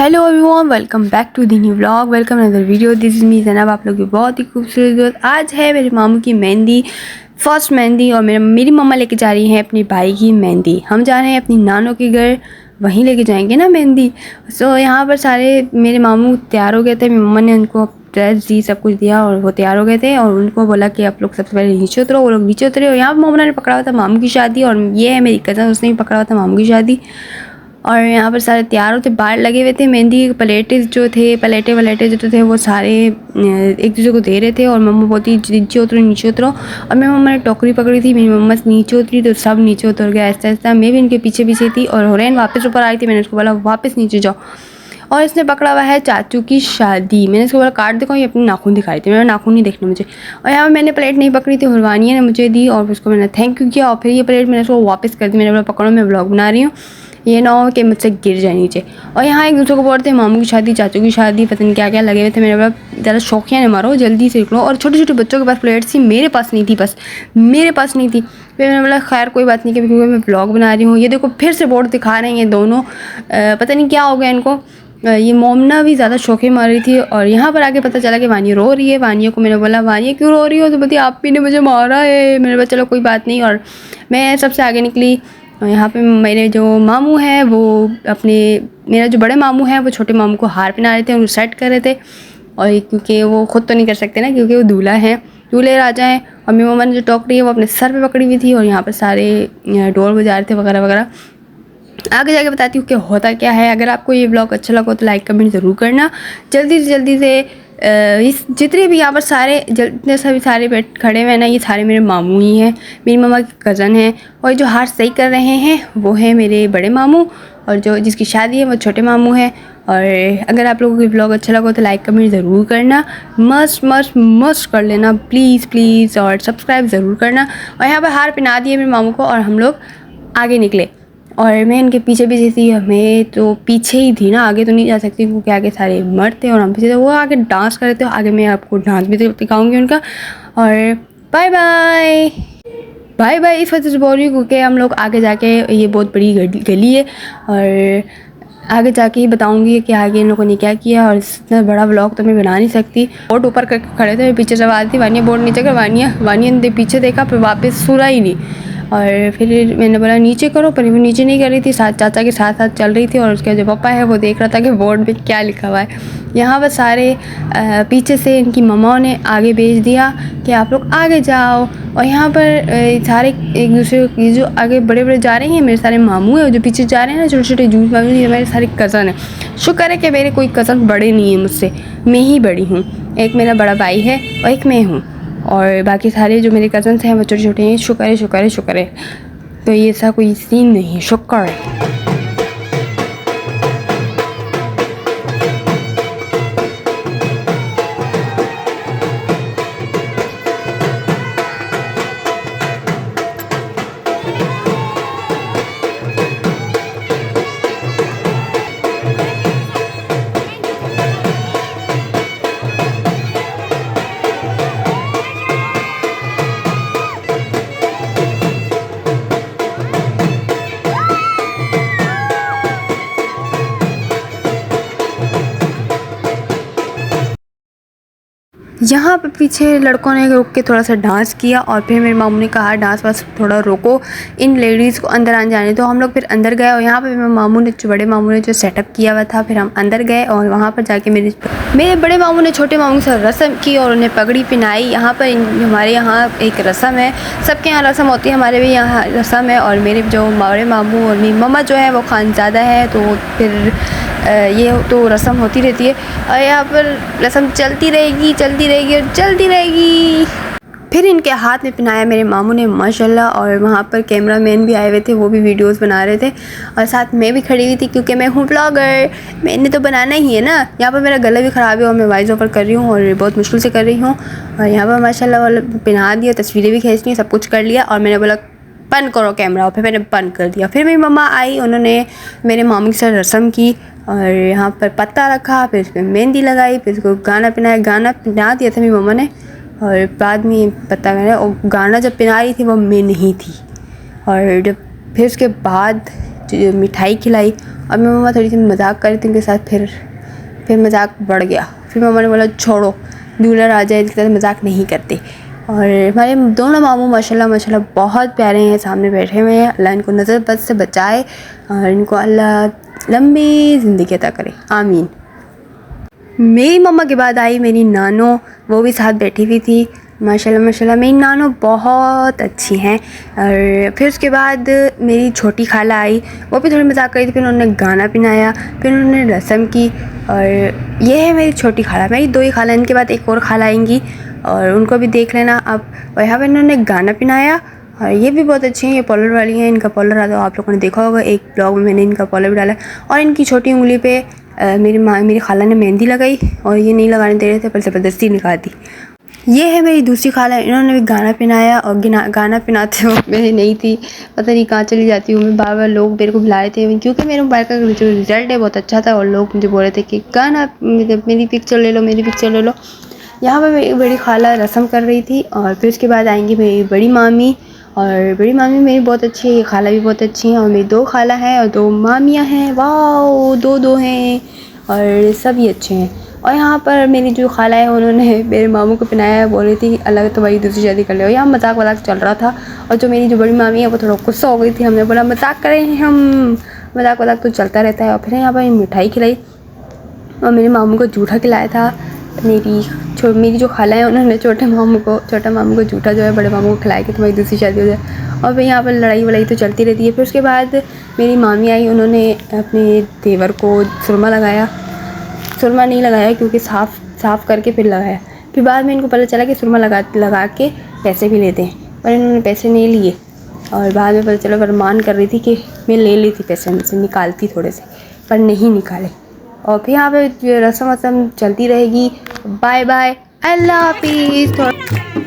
Hello everyone, welcome back to the new vlog. Welcome another video. This is me Zainab. आप लोग की बहुत ही खूबसूरत दोस्त। आज है मेरे मामू की मेहंदी, फर्स्ट मेहंदी, और मेरी मम्मा लेके जा रही हैं अपने भाई की मेहंदी। हम जा रहे हैं अपनी नानों के घर, वहीं लेके जाएंगे ना मेहंदी। यहाँ पर सारे मेरे मामू तैयार हो गए थे। मेरी मम्मा ने उनको ड्रेस दी, सब कुछ दिया और वो तैयार हो गए थे और उनको बोला कि आप लोग सबसे पहले नीचे उतरो। वो लोग नीचे उतरे और यहाँ पर मम्मा ने पकड़ा हुआ था मामू की शादी, और ये है मेरी कज़न, उसने भी पकड़ा हुआ था मामू की शादी। और यहाँ पर सारे तैयार होते, बाहर लगे हुए थे मेहंदी के प्लेटे जो थे, प्लेटे जो थे वो सारे एक दूसरे को दे रहे थे। और मम्मा बोलती नीचे उतरो नीचे उतरो, और मेरी मम्मा ने टोकरी पकड़ी थी, मेरी मम्मा नीचे उतरी तो सब नीचे उतर गया ऐसा ऐसा। मैं भी इनके पीछे पीछे थी और हुरैन वापस ऊपर आई थी। मैंने उसको बोला वापस नीचे जाओ, और इसने पकड़ा हुआ है चाचू की शादी। मैंने इसको बोला काट देखो, ये अपनी नाखून दिखाई थी, मेरा नाखून नहीं देखना मुझे। और यहाँ पर मैंने प्लेट नहीं पकड़ी थी, हुरवानिया ने मुझे दी और उसको मैंने थैंक यू किया, और फिर ये प्लेट मैंने उसको वापस कर दी। मैंने बोला पकड़ो, मैं ब्लॉग बना रही हूँ, ये ना हो कि मुझसे गिर जाए नीचे। और यहाँ एक दूसरे को बोलते हैं मामू की शादी, चाचू की शादी, पता नहीं क्या क्या लगे हुए थे। मैंने बोला ज़्यादा शौकिया ने मारो, जल्दी से निकलो। और छोटे छोटे बच्चों के पास प्लेट्स थी, मेरे पास नहीं थी, बस मेरे पास नहीं थी। फिर मैंने बोला खैर कोई बात नहीं, क्योंकि मैं ब्लॉग बना रही हूँ। ये देखो फिर से बोर्ड दिखा रहे हैं ये दोनों, पता नहीं क्या हो गया इनको। ये मोमना भी ज़्यादा शौक़ी मार रही थी। और यहाँ पर आके पता चला कि वानिया रो रही है। वानिया को मैंने बोला वानिया क्यों रो रही हो, तो बोलती आप भी ने मुझे मारा है। मैंने बोला चलो कोई बात नहीं, और मैं सबसे आगे निकली। और यहाँ पे मेरे जो मामू हैं वो अपने, मेरा जो बड़े मामू हैं वो छोटे मामू को हार पहना रहे थे, उनको सेट कर रहे थे। और क्योंकि वो ख़ुद तो नहीं कर सकते ना, क्योंकि वो दूल्हा हैं, दूल्हे राजा हैं। और मेरी मम्मा ने जो टोकरी है वो अपने सर पे पकड़ी हुई थी, और यहाँ पर सारे ढोल बजा रहे थे वगैरह वगैरह। आगे जाके बताती हूँ कि होता क्या है। अगर आपको ये ब्लॉग अच्छा लगा तो लाइक कमेंट ज़रूर करना। जल्दी से इस जितने भी यहाँ पर सारे जितने सभी सारे बैठ खड़े हुए हैं ना, ये सारे मेरे मामू ही हैं, मेरी मम्मा की कज़न हैं। और जो हाथ सही कर रहे हैं वो है मेरे बड़े मामू, और जो जिसकी शादी है वो छोटे मामू हैं। और अगर आप लोगों को ब्लॉग अच्छा लगा तो लाइक कमेंट ज़रूर करना, मस्ट कर लेना प्लीज़, और सब्सक्राइब ज़रूर करना। और यहाँ पर हार पहना दिए मेरे मामू को, और हम लोग आगे निकले। और मैं इनके पीछे पीछे थी, हमें तो पीछे ही थी ना, आगे तो नहीं जा सकती क्योंकि आगे सारे मर्द थे और हम पीछे थे। वो आगे डांस कर रहे थे, आगे मैं आपको डांस भी दिखाऊंगी उनका। और बाय बाय बाय बाय। इस वजह से बोल रही हूँ क्योंकि हम लोग आगे जाके, ये बहुत बड़ी गली है, और आगे जाके ही बताऊंगी कि आगे इन लोगों ने क्या किया। और इतना बड़ा व्लॉग तो मैं बना नहीं सकती। बोर्ड ऊपर करके खड़े थे, पीछे से आवाज़ थी वानिया बोर्ड नीचे कर, वानिया ने पीछे देखा, फिर वापस सुना ही नहीं। और फिर मैंने बोला नीचे करो, पर वो नीचे नहीं कर रही थी, साथ चाचा के साथ साथ चल रही थी। और उसका जो पापा है वो देख रहा था कि बोर्ड पे क्या लिखा हुआ है। यहाँ पर सारे पीछे से इनकी मम्माओं ने आगे भेज दिया कि आप लोग आगे जाओ। और यहाँ पर सारे एक दूसरे की जो आगे बड़े बड़े जा रहे हैं, मेरे सारे मामू हैं, और जो पीछे जा रहे हैं ना छोटे छोटे जूस मामू, ये मेरे सारे कज़न हैं। शुक्र है कि मेरे कोई कज़न बड़े नहीं है मुझसे, मैं ही बड़ी हूँ। एक मेरा बड़ा भाई है और एक मैं हूँ, और बाकी सारे जो मेरे कज़न्स हैं वो छोटे छोटे हैं। शुक्र है। तो ये ऐसा कोई सीन नहीं है, शुक्र है। यहाँ पे पीछे लड़कों ने रुक के थोड़ा सा डांस किया, और फिर मेरे मामू ने कहा डांस बस थोड़ा रोको, इन लेडीज़ को अंदर आने जाने। तो हम लोग फिर अंदर गए, और यहाँ पे मेरे मामू ने, जो बड़े मामू ने जो सेटअप किया हुआ था, फिर हम अंदर गए। और वहाँ पर जाके मेरे बड़े मामू ने छोटे मामू से रस्म की और उन्हें पगड़ी पहनाई। यहाँ पर हमारे यहाँ एक रस्म है, सबके यहाँ रस्म होती है, हमारे भी यहाँ रस्म है। और मेरे जो बड़े मामू और मेरी मम्मा जो है वो खानज़ादा है, तो फिर ये तो रस्म होती रहती है। और यहाँ पर रस्म चलती रहेगी और चलती रहेगी। फिर इनके हाथ में पहनाया मेरे मामू ने माशाल्लाह। और वहाँ पर कैमरामैन भी आए हुए थे, वो भी वीडियोस बना रहे थे, और साथ मैं भी खड़ी हुई थी क्योंकि मैं हूँ ब्लॉगर, मैंने तो बनाना ही है ना। यहाँ पर मेरा गला भी ख़राब है और मैं वॉइस ओवर कर रही हूँ और बहुत मुश्किल से कर रही हूँ। और यहाँ पर माशाल्लाह वाला पहना दिया, तस्वीरें भी खींचनी, सब कुछ कर लिया। और मैंने बोला बंद करो कैमरा, और फिर मैंने बंद कर दिया। फिर मेरी मम्मा आई, उन्होंने मेरे मामू के साथ रस्म की, और यहाँ पर पत्ता रखा, फिर उस पर मेहंदी लगाई, फिर उसको गाना पहना दिया था मेरी मम्मा ने। और बाद में पता गाना, और गाना जब पहना रही थी वो मैं नहीं थी। और जब फिर उसके बाद मिठाई खिलाई और मेरी मम्मा थोड़ी सी मजाक कर रही थी उनके साथ। फिर मजाक बढ़ गया। फिर मम्मा ने बोला छोड़ो, दूल्हा राजा है, इसके साथ मजाक नहीं करते। और हमारे दोनों मामू माशाल्लाह बहुत प्यारे हैं, सामने बैठे हुए हैं। अल्लाह इनको नज़र बद से बचाए और इनको अल्लाह लंबी ज़िंदगी अता करे, आमीन। मेरी मम्मा के बाद आई मेरी नानो, वो भी साथ बैठी हुई थी। माशाल्लाह मेरी नानो बहुत अच्छी हैं। और फिर उसके बाद मेरी छोटी खाला आई, वो भी थोड़ी मजाक करी थी। फिर उन्होंने गाना पिनाया, फिर उन्होंने रस्म की। और ये है मेरी छोटी खाला, मेरी 2 ही खाला, इनके बाद एक और खाला आएंगी और उनको भी देख लेना आप। और यहाँ पर इन्होंने गाना पिनाया और ये भी बहुत अच्छी हैं, ये पॉलर वाली हैं। इनका पॉलर आता आप लोगों ने देखा होगा, एक ब्लॉग में मैंने इनका पॉलर भी डाला। और इनकी छोटी उंगली पे मेरी खाला ने मेहंदी लगाई और ये नहीं लगाने दे रहे थे, पर ज़बरदस्ती निकाल दी। ये है मेरी दूसरी खाला, इन्होंने भी गाना पिनाया। और गाना पिनाते वक्त मैं नहीं थी, पता नहीं कहाँ चली जाती हूँ मैं। बार लोग मेरे को बुला रहे थे, क्योंकि मेरे मोबाइल का जो रिज़ल्ट है बहुत अच्छा था और लोग मुझे बोल रहे थे कि गाना मेरी पिक्चर ले लो, मेरी पिक्चर ले लो। यहाँ पर मेरी बड़ी खाला रस्म कर रही थी। और फिर उसके बाद आएंगी मेरी बड़ी मामी, और बड़ी मामी मेरी बहुत अच्छी है, ये खाला भी बहुत अच्छी हैं। और मेरी 2 खाला हैं और 2 मामियाँ हैं, वाह 2 हैं और सभी अच्छे हैं। और यहाँ पर मेरी जो खाला है उन्होंने मेरे मामू को पहनाया, बोल रही थी अलग तो भाई दूसरी शादी कर ले। यहाँ मजाक चल रहा था। और जो मेरी जो बड़ी मामी है वो थोड़ा गुस्सा हो गई थी, हमने बोला मजाक करें हम, मजाक तो चलता रहता है। और फिर यहाँ पर मिठाई खिलाई और मेरे मामू को जूठा खिलाया था। मेरी जो खाला है उन्होंने छोटे मामू को जूठा जो है बड़े मामू को खिलाया कि तुम्हारी दूसरी शादी हो जाए। और फिर यहाँ पर लड़ाई वड़ाई तो चलती रहती है। फिर उसके बाद मेरी मामी आई, उन्होंने अपने देवर को सुरमा लगाया। सुरमा नहीं लगाया क्योंकि साफ़ करके फिर लगाया। फिर बाद में इनको पता चला कि सुरमा लगा के पैसे भी लेते हैं, पर इन्होंने पैसे नहीं लिए। और बाद में पता चला, फरमान कर रही थी कि मैं ले ली थी पैसे उनसे, निकालती थोड़े से, पर नहीं निकाले। और फिर यहाँ पे रस्म चलती रहेगी। बाय बाय, अल्लाह हाफिज़।